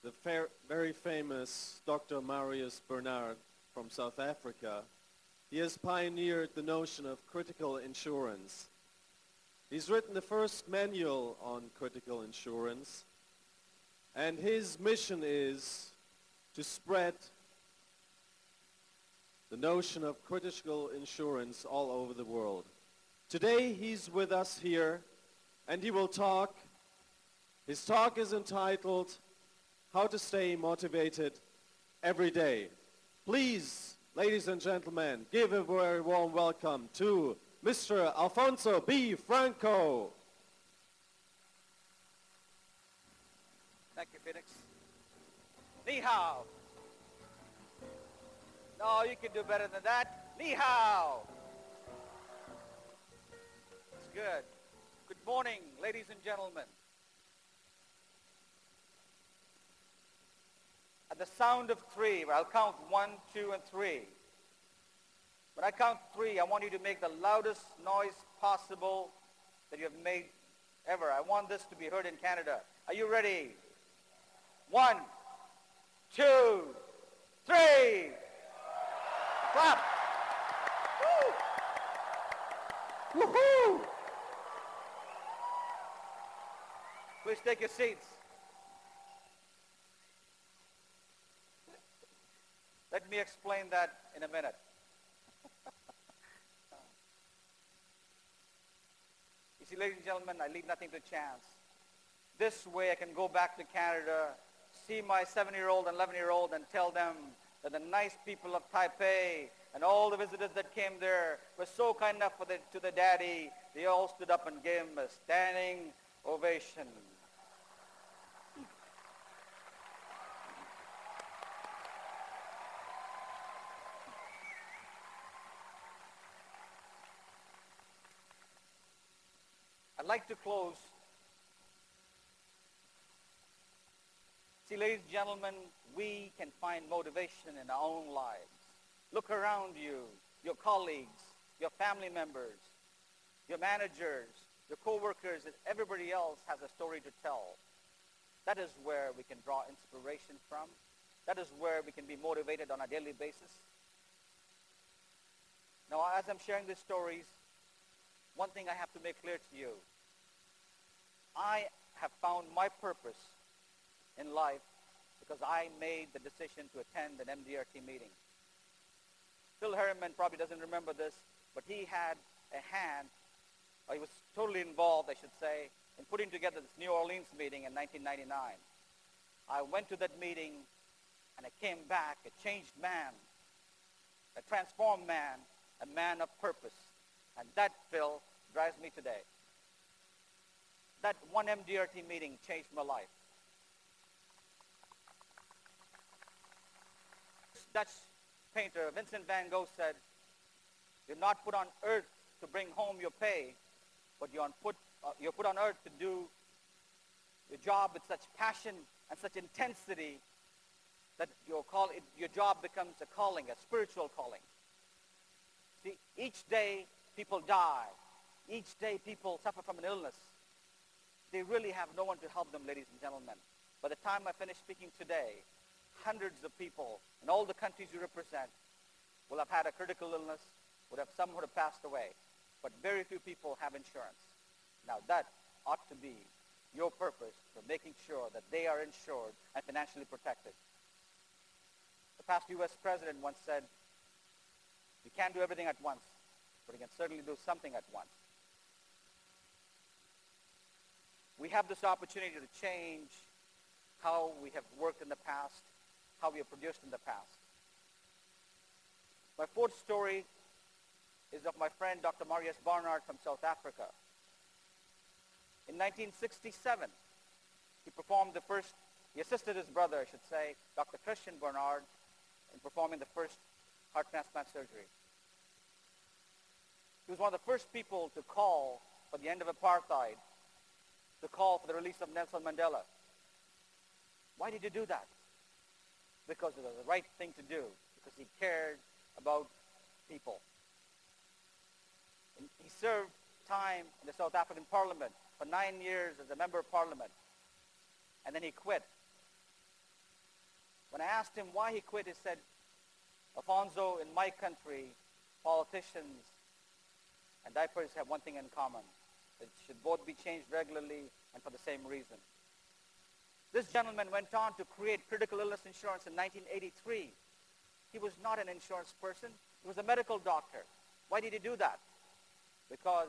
the very famous Dr. Marius Bernard from South Africa. He has pioneered the notion of critical insurance. He's written the first manual on critical insurance, and his mission is to spread the notion of critical insurance all over the world. Today he's with us here, and he will talk. His talk is entitled, How to Stay Motivated Every Day. Please, ladies and gentlemen, give a very warm welcome to Mr. Alphonso B. Franco. Thank you, Phoenix. Ni hao. No, you can do better than that. Ni hao. It's good. Good morning, ladies and gentlemen. At the sound of three, I'll count 1, 2, and 3. When I count 3, I want you to make the loudest noise possible that you have made ever. I want this to be heard in Canada. Are you ready? 1, 2, 3. Clap. Woo. Woohoo. Please take your seats. Let me explain that in a minute. You see, ladies and gentlemen, I leave nothing to chance. This way I can go back to Canada, see my 7-year-old and 11-year-old and tell them that the nice people of Taipei and all the visitors that came there were so kind enough to the daddy, they all stood up and gave him a standing ovation. I'd like to close. See, ladies and gentlemen, we can find motivation in our own lives. Look around you, your colleagues, your family members, your managers, your co-workers, and everybody else has a story to tell. That is where we can draw inspiration from. That is where we can be motivated on a daily basis. Now, as I'm sharing these stories, one thing I have to make clear to you. I have found my purpose in life because I made the decision to attend an MDRT meeting. Phil Harriman probably doesn't remember this, but he had a hand, or he was totally involved, I should say, in putting together this New Orleans meeting in 1999. I went to that meeting, and I came back a changed man, a transformed man, a man of purpose. And that, Phil, drives me today. That one MDRT meeting changed my life. Dutch painter Vincent van Gogh said, "You're not put on earth to bring home your pay, but you're put on earth to do your job with such passion and such intensity that your job becomes a calling, a spiritual calling." See, each day people die. Each day people suffer from an illness. They really have no one to help them, ladies and gentlemen. By the time I finish speaking today, hundreds of people in all the countries you represent will have had a critical illness, some would have passed away, but very few people have insurance. Now that ought to be your purpose for making sure that they are insured and financially protected. The past U.S. president once said, "We can't do everything at once, but we can certainly do something at once." We have this opportunity to change how we have worked in the past, how we have produced in the past. My fourth story is of my friend Dr. Marius Barnard from South Africa. In 1967, he assisted his brother, I should say, Dr. Christian Barnard, in performing the first heart transplant surgery. He was one of the first people to call for the end of apartheid, to call for the release of Nelson Mandela. Why did he do that? Because it was the right thing to do, because he cared about people. And he served time in the South African Parliament for 9 years as a member of Parliament. And then he quit. When I asked him why he quit, he said, Alphonso, in my country, politicians and diapers have one thing in common. It should both be changed regularly and for the same reason. This gentleman went on to create critical illness insurance in 1983. He was not an insurance person. He was a medical doctor. Why did he do that? Because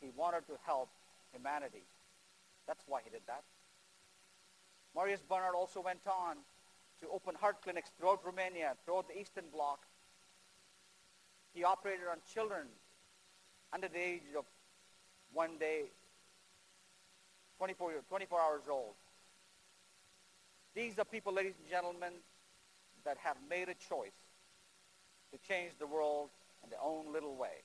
he wanted to help humanity. That's why he did that. Marius Bernard also went on to open heart clinics throughout Romania, throughout the Eastern Bloc. He operated on children under the age of 24 hours old. These are people, ladies and gentlemen, that have made a choice to change the world in their own little way.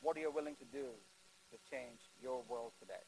What are you willing to do to change your world today?